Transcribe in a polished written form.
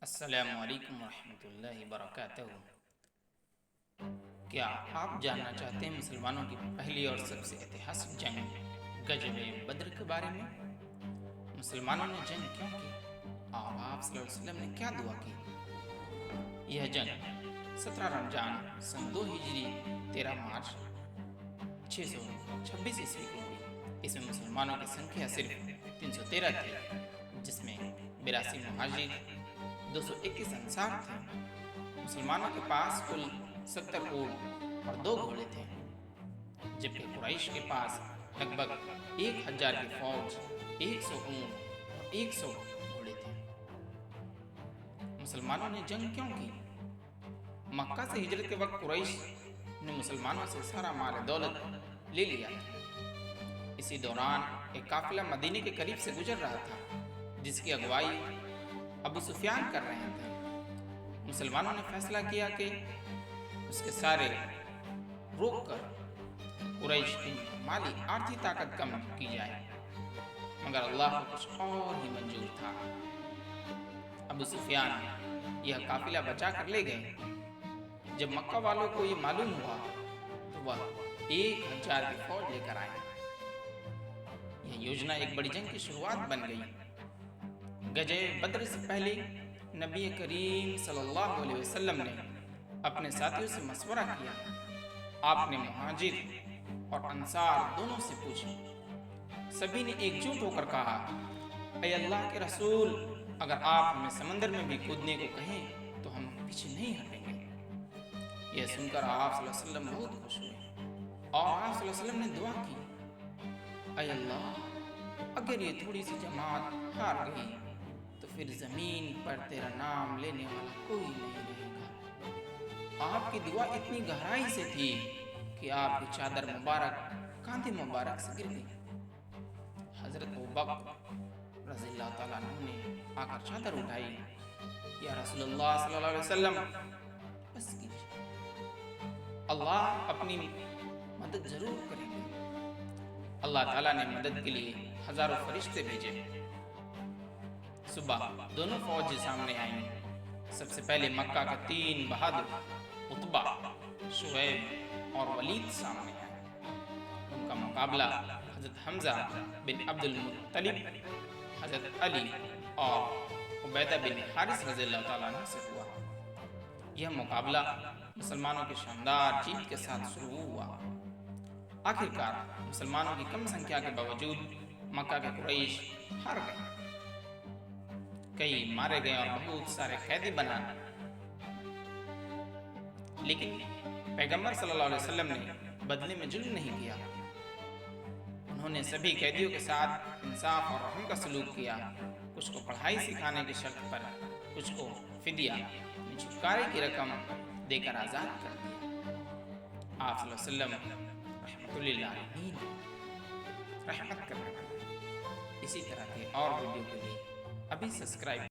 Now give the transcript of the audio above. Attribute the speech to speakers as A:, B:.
A: السلام علیکم ورحمۃ اللہ وبرکاتہ۔ کیا آپ جاننا چاہتے ہیں مسلمانوں کی پہلی اور سب سے ایتہاسک جنگ غزوہ بدر کے بارے میں؟ مسلمانوں نے جنگ کیوں کی اور آپ صلی اللہ علیہ وسلم نے کیا دعا کی؟ یہ جنگ 17 رمضان سن 2 ہجری 13 مارچ 626 عیسوی کو ہوئی۔ اس میں مسلمانوں کی سنکھیا صرف 313 تھی، جس میں 82 مہاجر 221 انصار تھے۔ مسلمانوں کے پاس کل 70 اونٹ اور 2 گھوڑے تھے، جبکہ قریش کے پاس لگ بھگ 1000 کی فوج، 100 اونٹ اور 100 گھوڑے تھے۔ مسلمانوں نے جنگ کیوں کی؟ مکہ سے ہجرت کے وقت قریش نے مسلمانوں سے سارا مال دولت لے لیا تھا۔ اسی دوران ایک قافلہ مدینے کے قریب سے گزر رہا تھا، جس کی اگوائی ابو سفیان کر رہے تھے۔ مسلمانوں نے فیصلہ کیا کہ اس کے سارے روک کر قریش کی مالی آرتھی طاقت کم کی جائے، مگر اللہ کو کچھ اور ہی منظور تھا۔ ابو سفیان یہ قافلہ بچا کر لے گئے۔ جب مکہ والوں کو یہ معلوم ہوا تو وہ 1000 کی فوج لے کر آئے۔ یہ یوجنا ایک بڑی جنگ کی شروعات بن گئی۔ غزوہ بدر سے پہلے نبی کریم صلی اللہ علیہ وسلم نے اپنے ساتھیوں سے مشورہ کیا۔ آپ نے مہاجر اور انصار دونوں سے پوچھی۔ سبھی نے ایک جٹ ہو کر کہا، اے اللہ کے رسول، اگر آپ ہمیں سمندر میں بھی کودنے کو کہیں تو ہم پیچھے نہیں ہٹیں گے۔ یہ سن کر آپ صلی اللہ علیہ وسلم بہت خوش ہوئے اور آپ صلی اللہ علیہ وسلم نے دعا کی، اے اللہ، اگر یہ تھوڑی سی جماعت ہار گئی تو پھر زمین پر تیرا نام لینے والا کوئی نہیں رہے گا۔ آپ کی دعا اتنی گہرائی سے تھی کہ آپ کی چادر مبارک کاندھے مبارک سے گر گئی۔ حضرت ابوبکر رضی اللہ تعالیٰ عنہ نے آ کر چادر اٹھائی، یا رسول اللہ صلی اللہ علیہ وسلم، بس کیجیے، اللہ اپنی مدد ضرور کریں گے۔ اللہ تعالیٰ نے مدد کے لیے ہزاروں فرشتے بھیجے۔ صبح دونوں فوجیں سامنے آئیں۔ سب سے پہلے مکہ کا 3 بہادر عتبہ، شعیب اور ولید سامنے آئے۔ ان کا مقابلہ حضرت حمزہ بن عبد المطلب، حضرت علی اور عبیدہ بن حارث رضی اللہ تعالیٰ عنہ سے ہوا۔ یہ مقابلہ مسلمانوں کی شاندار جیت کے ساتھ شروع ہوا۔ آخرکار مسلمانوں کی کم سنکھیا کے باوجود مکہ کے قریش ہار گئے۔ کئی مارے گئے اور بہت سارے قیدی بنا، لیکن پیغمبر صلی اللہ علیہ وسلم نے بدلے میں ظلم نہیں کیا۔ انہوں نے سبھی قیدیوں کے ساتھ انصاف اور رحم کا سلوک کیا۔ کچھ کو پڑھائی سکھانے کی شرط پر، کچھ کو فدیہ یعنی چھٹکارے کی رقم دے کر آزاد کر دیا۔ آپ صلی اللہ علیہ وسلم رحمۃ للعالمین رحمت کر رہے ہیں۔ اسی طرح کے اور ویڈیو کے لیے ابھی سبسکرائب